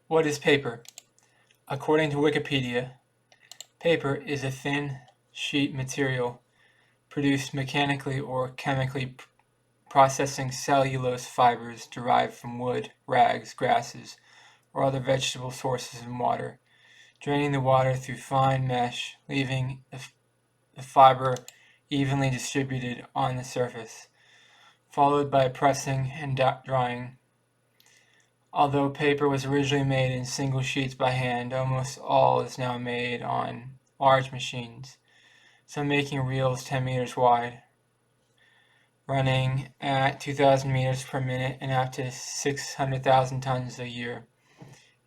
What is paper? According to Wikipedia, paper is a thin sheet material produced mechanically or chemically processing cellulose fibers derived from wood, rags, grasses, or other vegetable sources and water, draining the water through fine mesh, leaving the fiber evenly distributed on the surface, followed by pressing and drying. Although paper was originally made in single sheets by hand, almost all is now made on large machines, some making reels 10 meters wide, running at 2,000 meters per minute and up to 600,000 tons a year.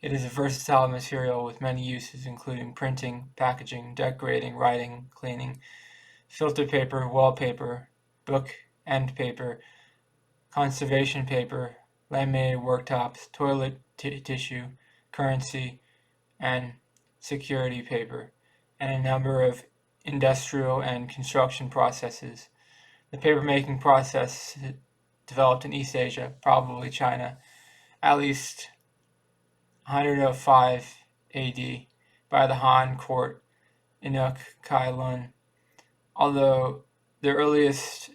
It is a versatile material with many uses, including printing, packaging, decorating, writing, cleaning, filter paper, wallpaper, book end paper, conservation paper, laminated worktops, toilet tissue, currency, and security paper, and a number of industrial and construction processes. The paper-making process developed in East Asia, probably China, at least 105 AD by the Han court Inuk Kai Lun, although the earliest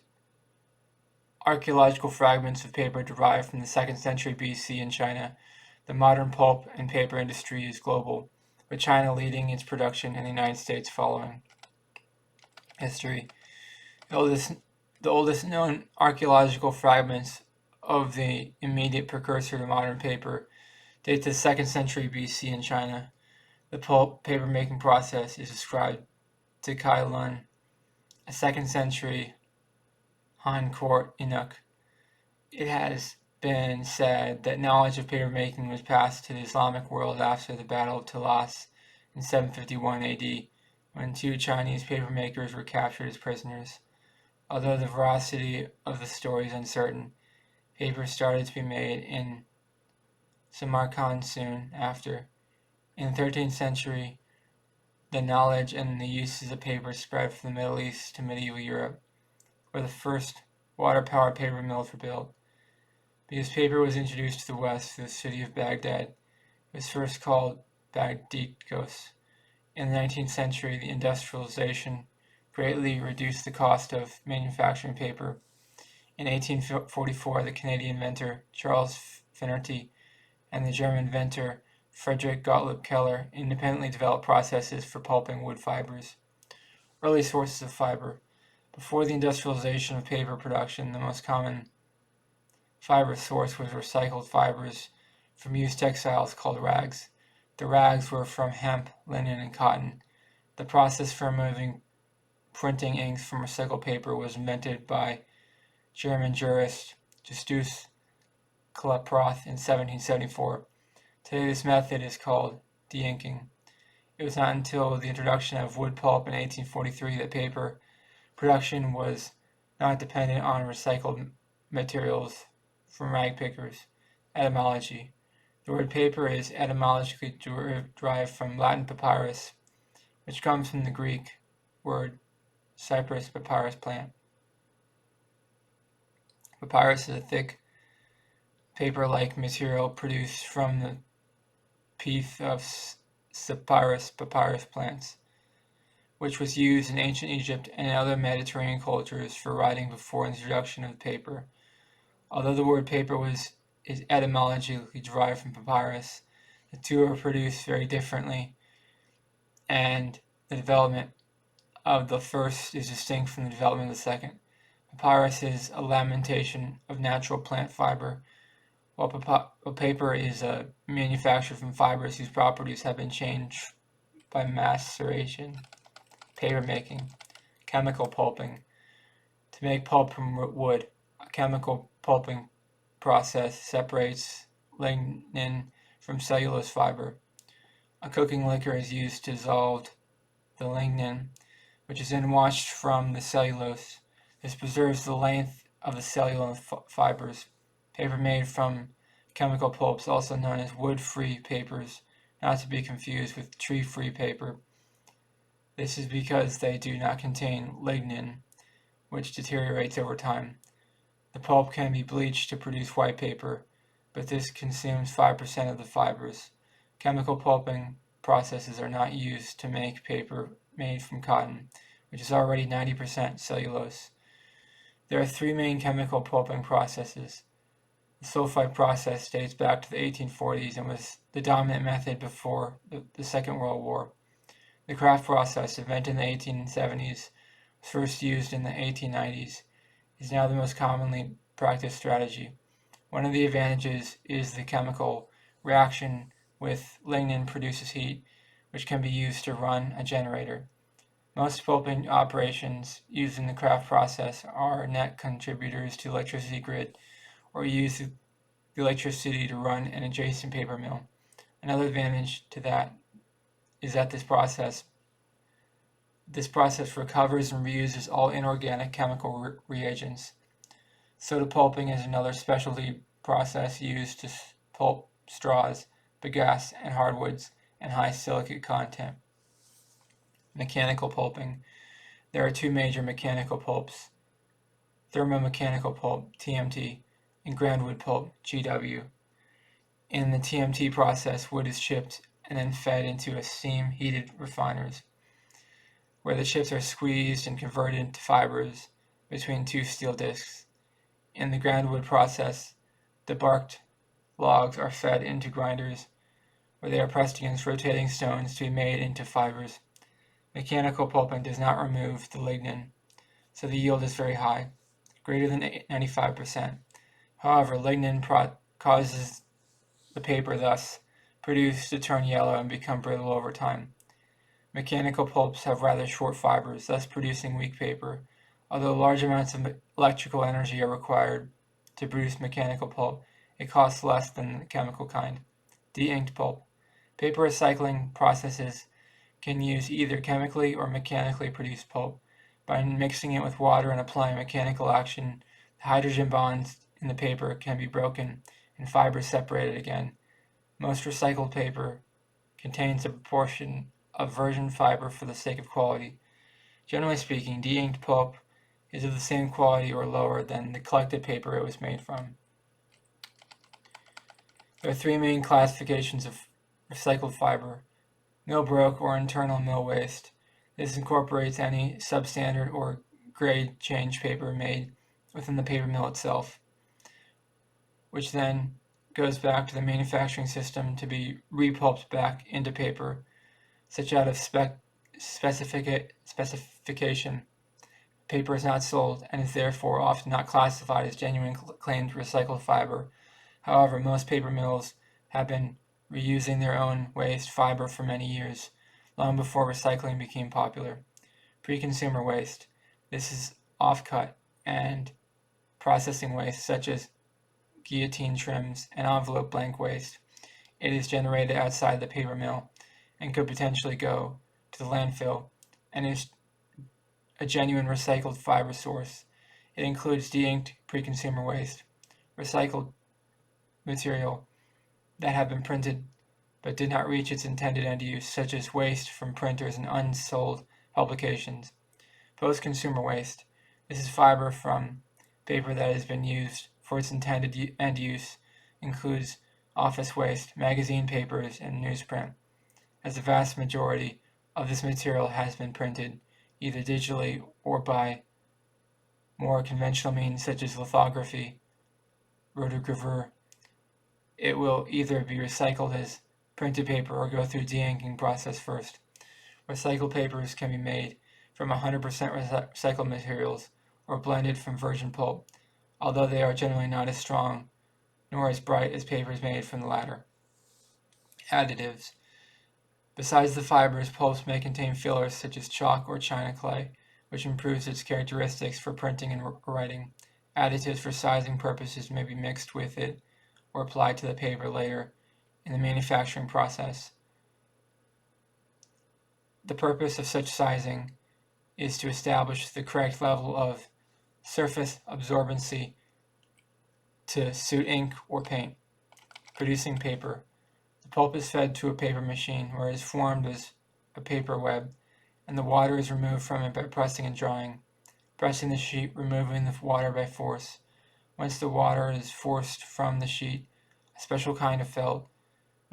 archaeological fragments of paper derive from the 2nd century BC in China. The modern pulp and paper industry is global, with China leading its production and the United States following. History. The oldest known archaeological fragments of the immediate precursor to modern paper date to the 2nd century BC in China. The pulp paper-making process is ascribed to Kai Lun, a 2nd century Han court Inuk. It has been said that knowledge of paper-making was passed to the Islamic world after the Battle of Talas in 751 AD, when 2 Chinese papermakers were captured as prisoners. Although the veracity of the story is uncertain, paper started to be made in Samarkand soon after. In the 13th century, the knowledge and the uses of paper spread from the Middle East to medieval Europe, where the first water-powered paper mills were built. Because paper was introduced to the West through the city of Baghdad, it was first called Bagdikos. In the 19th century, the industrialization greatly reduced the cost of manufacturing paper. In 1844, the Canadian inventor Charles Finnerty and the German inventor Friedrich Gottlieb Keller independently developed processes for pulping wood fibers. Early sources of fiber. Before the industrialization of paper production, the most common fiber source was recycled fibers from used textiles called rags. The rags were from hemp, linen, and cotton. The process for removing printing inks from recycled paper was invented by German jurist Justus Klaproth in 1774. Today this method is called de-inking. It was not until the introduction of wood pulp in 1843 that paper production was not dependent on recycled materials from rag pickers. Etymology. The word paper is etymologically derived from Latin papyrus, which comes from the Greek word cypress papyrus plant. Papyrus is a thick, paper-like material produced from the pith of cypress papyrus plants, which was used in ancient Egypt and other Mediterranean cultures for writing before the introduction of paper. Although the word paper is etymologically derived from papyrus, the two are produced very differently, and the development of the first is distinct from the development of the second. Papyrus is a lamentation of natural plant fiber, while paper is manufactured from fibers whose properties have been changed by maceration. Paper making. Chemical pulping. To make pulp from wood, a chemical pulping process separates lignin from cellulose fiber. A cooking liquor is used to dissolve the lignin, which is then washed from the cellulose. This preserves the length of the cellulose fibers. Paper made from chemical pulps, also known as wood-free papers, not to be confused with tree-free paper. This is because they do not contain lignin, which deteriorates over time. The pulp can be bleached to produce white paper, but this consumes 5% of the fibers. Chemical pulping processes are not used to make paper made from cotton, which is already 90% cellulose. There are three main chemical pulping processes. The sulfite process dates back to the 1840s and was the dominant method before the Second World War. The Kraft process, invented in the 1870s, was first used in the 1890s, is now the most commonly practiced strategy. One of the advantages is the chemical reaction with lignin produces heat, which can be used to run a generator. Most pulping operations using the Kraft process are net contributors to electricity grid or use the electricity to run an adjacent paper mill. Another advantage to that is that this process recovers and reuses all inorganic chemical reagents. Soda pulping is another specialty process used to pulp straws, bagasse, and hardwoods and high silicate content. Mechanical pulping. There are two major mechanical pulps: thermomechanical pulp, TMT, and groundwood pulp, GW. In the TMT process, wood is chipped and then fed into a steam-heated refiners, where the chips are squeezed and converted into fibers between two steel discs. In the groundwood process, the barked logs are fed into grinders, where they are pressed against rotating stones to be made into fibers. Mechanical pulping does not remove the lignin, so the yield is very high, greater than 95%. However, lignin causes the paper thus produced to turn yellow and become brittle over time. Mechanical pulps have rather short fibers, thus producing weak paper. Although large amounts of electrical energy are required to produce mechanical pulp, it costs less than the chemical kind. De-inked pulp. Paper recycling processes can use either chemically or mechanically produced pulp. By mixing it with water and applying mechanical action, the hydrogen bonds in the paper can be broken and fibers separated again. Most recycled paper contains a proportion of virgin fiber for the sake of quality. Generally speaking, de-inked pulp is of the same quality or lower than the collected paper it was made from. There are three main classifications of recycled fiber: mill broke or internal mill waste. This incorporates any substandard or grade change paper made within the paper mill itself, which then goes back to the manufacturing system to be repulped back into paper, such out of specification. Paper is not sold and is therefore often not classified as genuine claimed recycled fiber. However, most paper mills have been reusing their own waste fiber for many years, long before recycling became popular. Pre-consumer waste. This is offcut and processing waste such as guillotine trims and envelope blank waste. It is generated outside the paper mill and could potentially go to the landfill and is a genuine recycled fiber source. It includes de-inked pre-consumer waste, recycled material that have been printed but did not reach its intended end use, such as waste from printers and unsold publications. Post-consumer waste. This is fiber from paper that has been used for its intended end use, includes office waste, magazine papers, and newsprint, as the vast majority of this material has been printed either digitally or by more conventional means such as lithography, rotogravure. It will either be recycled as printed paper or go through de-inking process first. Recycled papers can be made from 100% recycled materials or blended from virgin pulp, although they are generally not as strong nor as bright as papers made from the latter. Additives. Besides the fibers, pulps may contain fillers such as chalk or china clay, which improves its characteristics for printing and writing. Additives for sizing purposes may be mixed with it or applied to the paper later in the manufacturing process. The purpose of such sizing is to establish the correct level of surface absorbency to suit ink or paint. Producing paper. The pulp is fed to a paper machine where it is formed as a paper web, and the water is removed from it by pressing and drying. Pressing the sheet, removing the water by force. Once the water is forced from the sheet, a special kind of felt,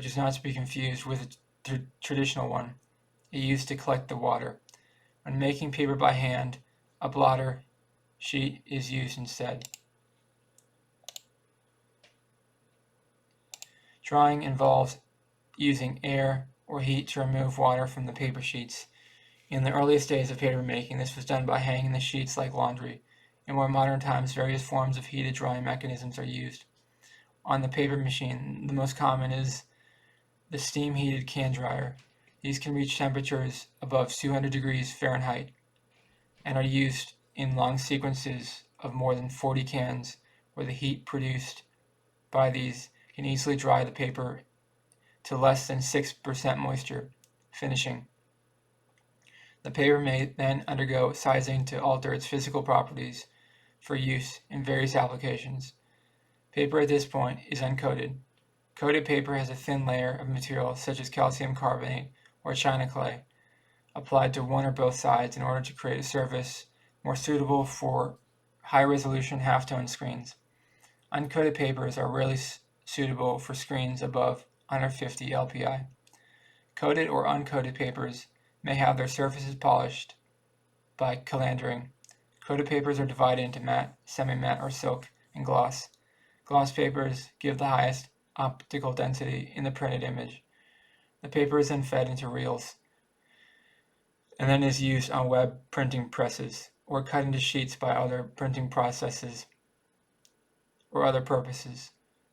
which is not to be confused with a traditional one. It used to collect the water. When making paper by hand, a blotter sheet is used instead. Drying involves using air or heat to remove water from the paper sheets. In the earliest days of paper making, this was done by hanging the sheets like laundry. In more modern times, various forms of heated drying mechanisms are used. On the paper machine, the most common is the steam-heated can dryer. These can reach temperatures above 200 degrees Fahrenheit and are used in long sequences of more than 40 cans, where the heat produced by these can easily dry the paper to less than 6% moisture, finishing. The paper may then undergo sizing to alter its physical properties for use in various applications. Paper at this point is uncoated. Coated paper has a thin layer of material such as calcium carbonate or china clay applied to one or both sides in order to create a surface more suitable for high-resolution halftone screens. Uncoated papers are rarely suitable for screens above 150 LPI. Coated or uncoated papers may have their surfaces polished by calandering. Coated papers are divided into matte, semi-matte, or silk, and gloss. Gloss papers give the highest optical density in the printed image. The paper is then fed into reels and then is used on web printing presses or cut into sheets by other printing processes or other purposes.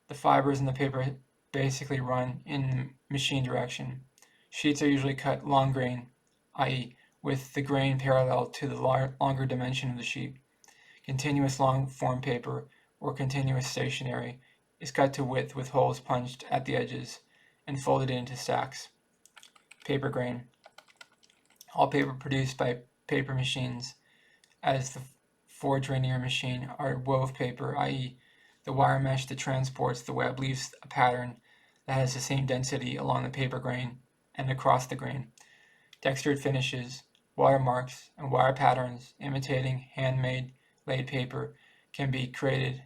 The fibers in the paper basically run in the machine direction. Sheets are usually cut long grain, i.e., with the grain parallel to the longer dimension of the sheet. Continuous long form paper, or continuous stationary, is cut to width with holes punched at the edges and folded into stacks. Paper grain. All paper produced by paper machines, as the forge rainier machine, are wove paper, i.e., the wire mesh that transports the web leaves a pattern that has the same density along the paper grain and across the grain. Textured finishes, watermarks, and wire patterns imitating handmade laid paper can be created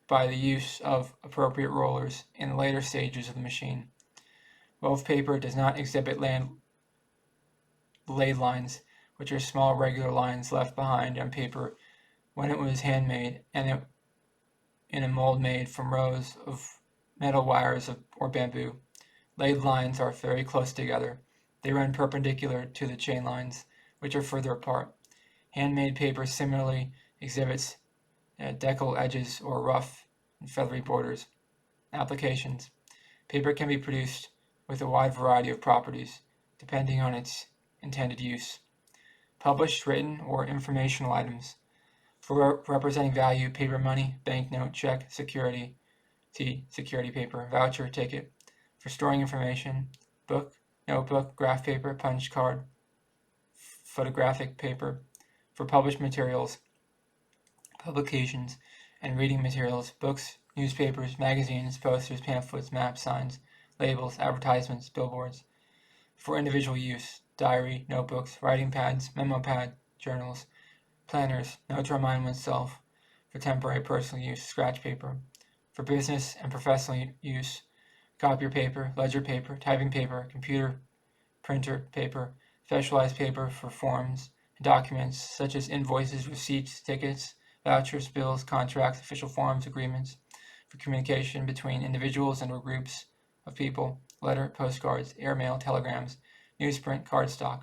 by the use of appropriate rollers in the later stages of the machine. Wove paper does not exhibit laid lines, which are small regular lines left behind on paper when it was handmade and in a mold made from rows of metal wires or bamboo. Laid lines are very close together. They run perpendicular to the chain lines, which are further apart. Handmade paper similarly exhibits decal edges or rough and feathery borders. Applications. Paper can be produced with a wide variety of properties, depending on its intended use. Published, written, or informational items. For representing value, paper money, banknote, check, security, security paper, voucher, ticket. For storing information, book, notebook, graph paper, punch card, photographic paper. For published materials, publications, and reading materials, books, newspapers, magazines, posters, pamphlets, maps, signs, labels, advertisements, billboards. For individual use, diary, notebooks, writing pads, memo pad, journals, planners, notes to remind oneself. For temporary personal use, scratch paper. For business and professional use, copier paper, ledger paper, typing paper, computer printer paper, specialized paper for forms and documents such as invoices, receipts, tickets, vouchers, bills, contracts, official forms, agreements. For communication between individuals and or groups of people, letter, postcards, airmail, telegrams, newsprint, cardstock.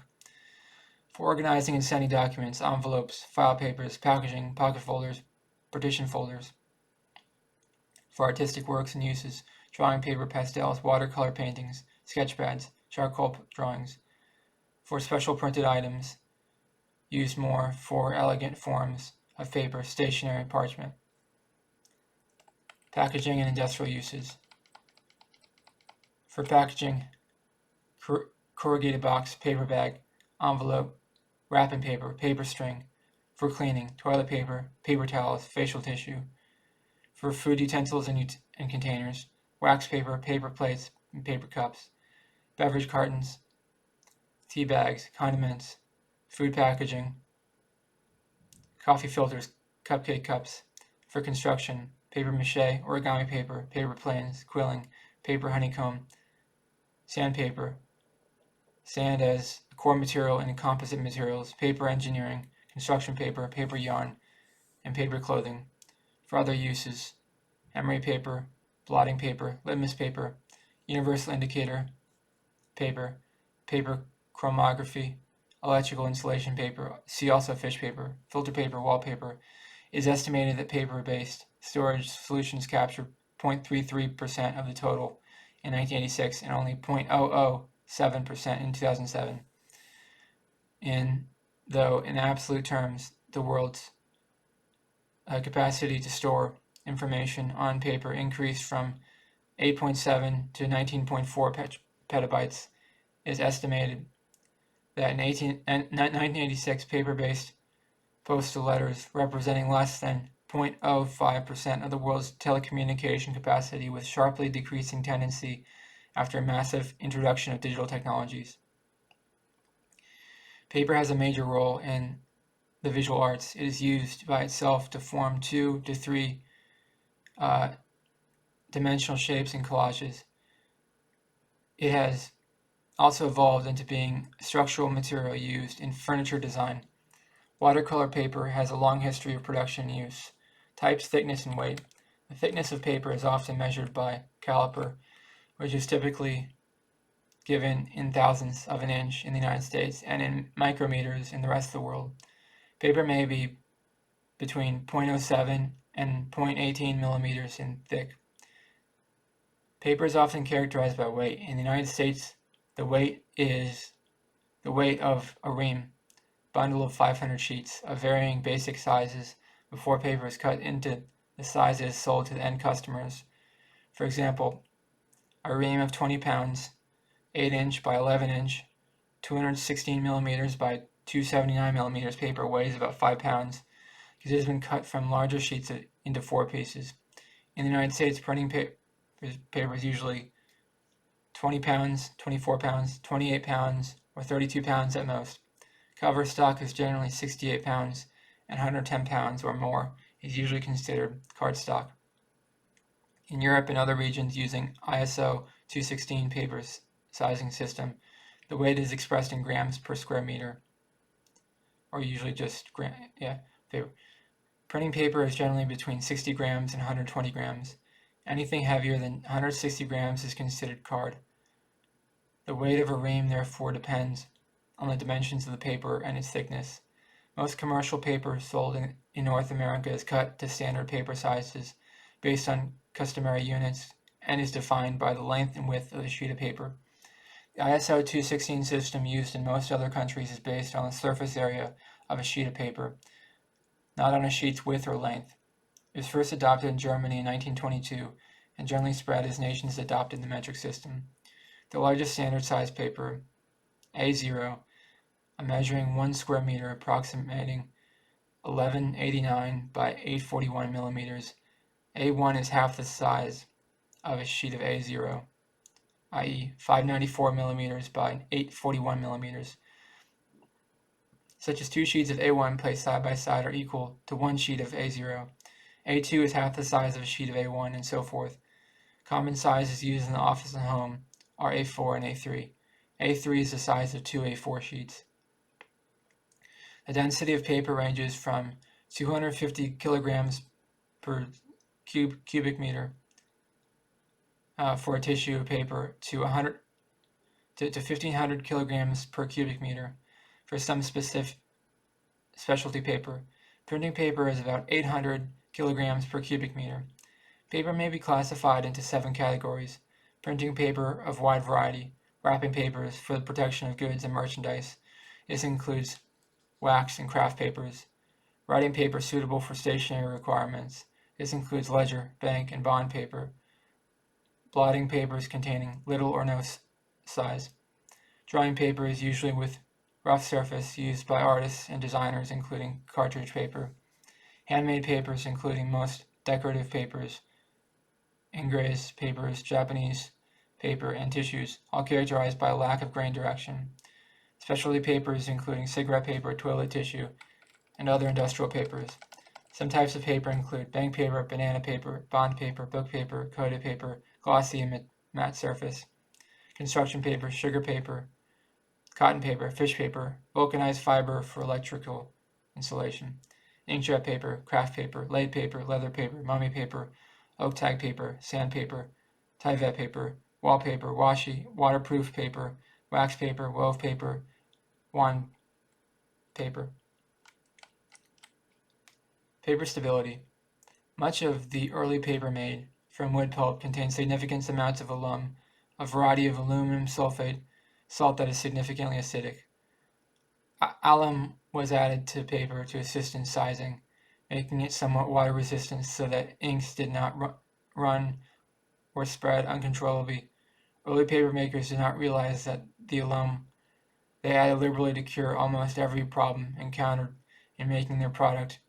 For organizing and sending documents, envelopes, file papers, packaging, pocket folders, partition folders. For artistic works and uses, drawing paper, pastels, watercolor paintings, sketch pads, charcoal drawings. For special printed items, used more for elegant forms of paper, stationery, parchment. Packaging and industrial uses. For packaging, corrugated box, paper bag, envelope, wrapping paper, paper string. For cleaning, toilet paper, paper towels, facial tissue. For food utensils and containers, wax paper, paper plates, and paper cups. Beverage cartons, tea bags, condiments, food packaging, coffee filters, cupcake cups. For construction, paper mache, origami paper, paper planes, quilling, paper honeycomb, sandpaper, sand as a core material in composite materials, paper engineering, construction paper, paper yarn, and paper clothing. For other uses, emery paper, blotting paper, litmus paper, universal indicator paper, paper chromatography, electrical insulation paper, see also fish paper, filter paper, wallpaper. It is estimated that paper-based storage solutions capture 0.33% of the total in 1986 and only 0.007% in 2007. Though in absolute terms, the world's capacity to store information on paper increased from 8.7 to 19.4 petabytes, it is estimated that in 1986, paper-based postal letters representing less than 0.05% of the world's telecommunication capacity, with sharply decreasing tendency after a massive introduction of digital technologies. Paper has a major role in the visual arts. It is used by itself to form 2 to 3 dimensional shapes in collages. It has also evolved into being a structural material used in furniture design. Watercolor paper has a long history of production and use. Types, thickness, and weight. The thickness of paper is often measured by caliper, which is typically given in thousandths of an inch in the United States and in micrometers in the rest of the world. Paper may be between 0.07 and 0.18 millimeters in thick. Paper is often characterized by weight. In the United States, the weight is the weight of a ream, bundle of 500 sheets of varying basic sizes before paper is cut into the sizes sold to the end customers. For example, a ream of 20 pounds, 8 inch by 11 inch, 216 millimeters by 279 millimeters paper weighs about 5 pounds because it has been cut from larger sheets into 4 pieces. In the United States, printing paper is usually 20 pounds, 24 pounds, 28 pounds, or 32 pounds at most. Cover stock is generally 68 pounds, and 110 pounds or more is usually considered cardstock. In Europe and other regions using ISO 216 paper sizing system, the weight is expressed in grams per square meter, or usually just paper. Printing paper is generally between 60 grams and 120 grams. Anything heavier than 160 grams is considered card. The weight of a ream therefore depends on the dimensions of the paper and its thickness. Most commercial paper sold in North America is cut to standard paper sizes based on customary units and is defined by the length and width of the sheet of paper. The ISO 216 system used in most other countries is based on the surface area of a sheet of paper, not on a sheet's width or length. It was first adopted in Germany in 1922 and generally spread as nations adopted the metric system. The largest standard size paper, A0, measuring 1 square meter approximating 1189 by 841 millimeters. A1 is half the size of a sheet of A0, i.e. 594 millimeters by 841 millimeters. Such as 2 sheets of A1 placed side by side are equal to 1 sheet of A0. A2 is half the size of a sheet of A1, and so forth. Common sizes used in the office and home are A4 and A3. A3 is the size of 2 A4 sheets. The density of paper ranges from 250 kilograms per cubic meter for a tissue of paper to 1,500 kilograms per cubic meter for some specialty paper. Printing paper is about 800 kilograms per cubic meter. Paper may be classified into 7 categories. Printing paper of wide variety, wrapping papers for the protection of goods and merchandise. This includes wax and craft papers. Writing paper suitable for stationery requirements. This includes ledger, bank, and bond paper. Blotting papers containing little or no size. Drawing paper is usually with rough surface used by artists and designers, including cartridge paper. Handmade papers, including most decorative papers, ingrays papers, Japanese paper, and tissues, all characterized by a lack of grain direction. Specialty papers, including cigarette paper, toilet tissue, and other industrial papers. Some types of paper include bank paper, banana paper, bond paper, book paper, coated paper, glossy and matte surface. construction paper, sugar paper, cotton paper, fish paper, vulcanized fiber for electrical insulation, inkjet paper, craft paper, laid paper, leather paper, mummy paper, oak tag paper, sandpaper, Tyvek paper, wallpaper, washi, waterproof paper, wax paper, wove paper, wand paper. Paper stability. Much of the early paper made from wood pulp contains significant amounts of alum, a variety of aluminum sulfate salt that is significantly acidic. Alum was added to paper to assist in sizing, making it somewhat water resistant so that inks did not run or spread uncontrollably. Early paper makers did not realize that the alum they added liberally to cure almost every problem encountered in making their product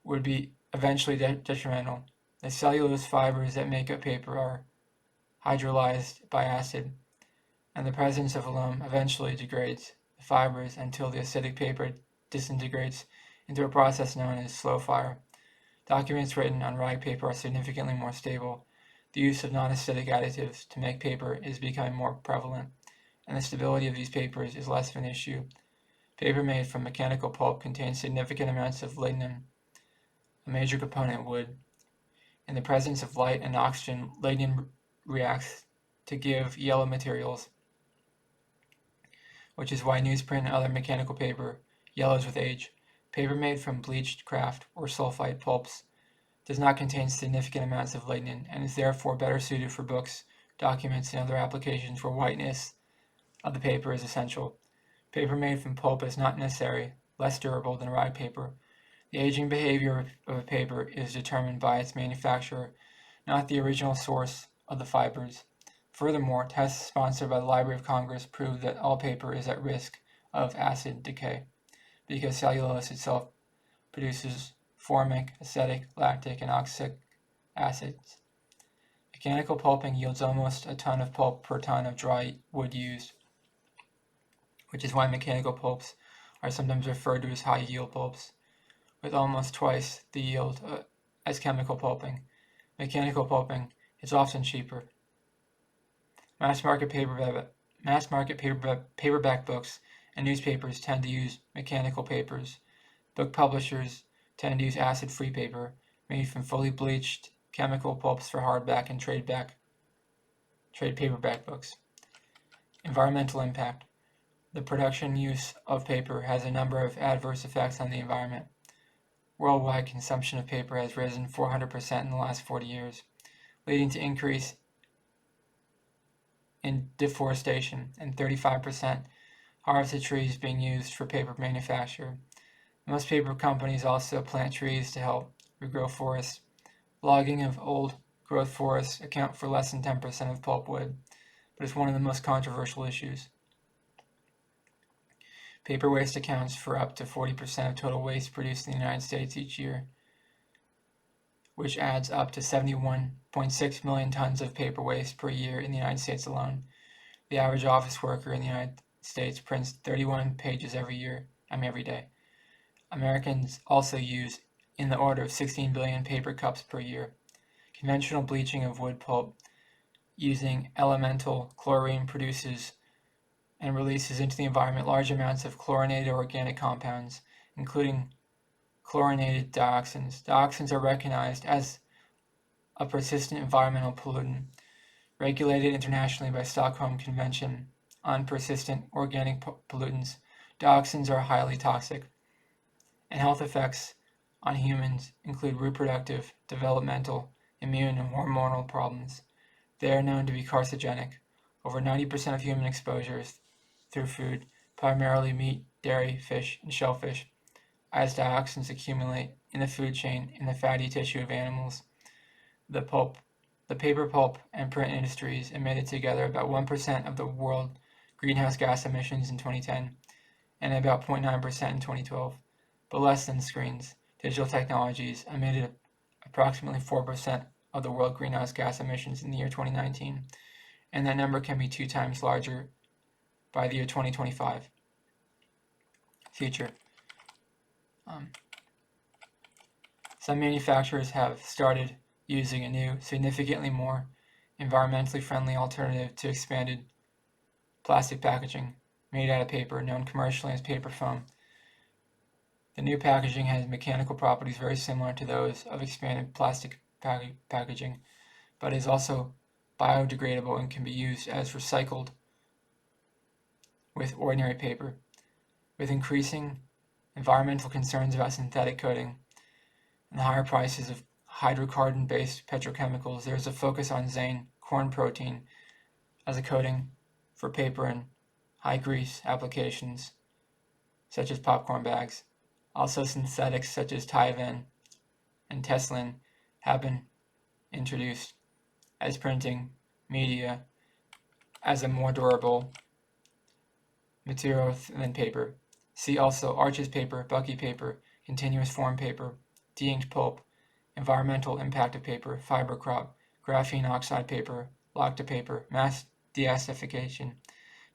would be eventually detrimental. The cellulose fibers that make up paper are hydrolyzed by acid, and the presence of alum eventually degrades the fibers until the acidic paper disintegrates into a process known as slow fire. Documents written on rag paper are significantly more stable. The use of non-acidic additives to make paper is becoming more prevalent, and the stability of these papers is less of an issue. Paper made from mechanical pulp contains significant amounts of lignin, a major component of wood. In the presence of light and oxygen, lignin reacts to give yellow materials, which is why newsprint and other mechanical paper yellows with age. Paper made from bleached kraft or sulfite pulps does not contain significant amounts of lignin and is therefore better suited for books, documents, and other applications where whiteness of the paper is essential. Paper made from pulp is not necessarily less durable than rag paper. The aging behavior of a paper is determined by its manufacturer, not the original source of the fibers. Furthermore, tests sponsored by the Library of Congress prove that all paper is at risk of acid decay, because cellulose itself produces formic, acetic, lactic, and oxalic acids. Mechanical pulping yields almost a ton of pulp per ton of dry wood used, which is why mechanical pulps are sometimes referred to as high-yield pulps, with almost twice the yield as chemical pulping. Mechanical pulping is often cheaper. Mass-market paperback books and newspapers tend to use mechanical papers. Book publishers tend to use acid-free paper made from fully bleached chemical pulps for hardback and trade paperback books. Environmental impact. The production use of paper has a number of adverse effects on the environment. Worldwide consumption of paper has risen 400% in the last 40 years, leading to increase in deforestation and 35% harvested trees being used for paper manufacture. Most paper companies also plant trees to help regrow forests. Logging of old growth forests account for less than 10% of pulpwood, but is one of the most controversial issues. Paper waste accounts for up to 40% of total waste produced in the United States each year, which adds up to 71.6 million tons of paper waste per year in the United States alone. The average office worker in the United States prints 31 pages every day. Americans also use in the order of 16 billion paper cups per year. Conventional bleaching of wood pulp using elemental chlorine produces and releases into the environment large amounts of chlorinated organic compounds, including chlorinated dioxins. Dioxins are recognized as a persistent environmental pollutant, regulated internationally by Stockholm Convention on Persistent Organic Pollutants. Dioxins are highly toxic, and health effects on humans include reproductive, developmental, immune, and hormonal problems. They are known to be carcinogenic. Over 90% of human exposures through food, primarily meat, dairy, fish, and shellfish, as dioxins accumulate in the food chain in the fatty tissue of animals. The paper pulp and print industries emitted together about 1% of the world greenhouse gas emissions in 2010 and about 0.9% in 2012, but less than screens. Digital technologies emitted approximately 4% of the world greenhouse gas emissions in the year 2019, and that number can be 2 times larger by the year 2025. Future. Some manufacturers have started using a new, significantly more environmentally friendly alternative to expanded plastic packaging made out of paper, known commercially as paper foam. The new packaging has mechanical properties very similar to those of expanded plastic packaging, but is also biodegradable and can be used as recycled with ordinary paper. With increasing environmental concerns about synthetic coating and the higher prices of hydrocarbon-based petrochemicals, there is a focus on zein, corn protein, as a coating for paper and high grease applications, such as popcorn bags. Also, synthetics such as Tyvan and Teslin have been introduced as printing media as a more durable material than paper. See also Arches paper, Bucky paper, continuous form paper, de-inked pulp, environmental impact of paper, fiber crop, graphene oxide paper, lacta paper, mass deacidification,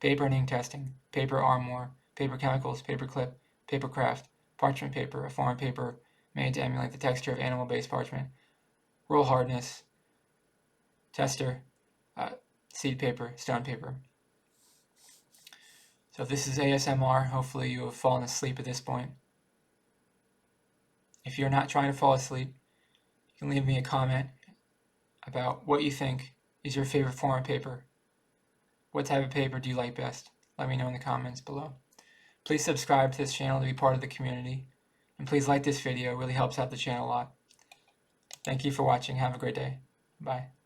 paper and ink testing, paper armor, paper chemicals, paper clip, paper craft, parchment paper, a form of paper made to emulate the texture of animal-based parchment, roll hardness, tester, seed paper, stone paper. So if this is ASMR, hopefully you have fallen asleep at this point. If you're not trying to fall asleep, you can leave me a comment about what you think is your favorite form of paper. What type of paper do you like best? Let me know in the comments below. Please subscribe to this channel to be part of the community. And please like this video, it really helps out the channel a lot. Thank you for watching. Have a great day. Bye.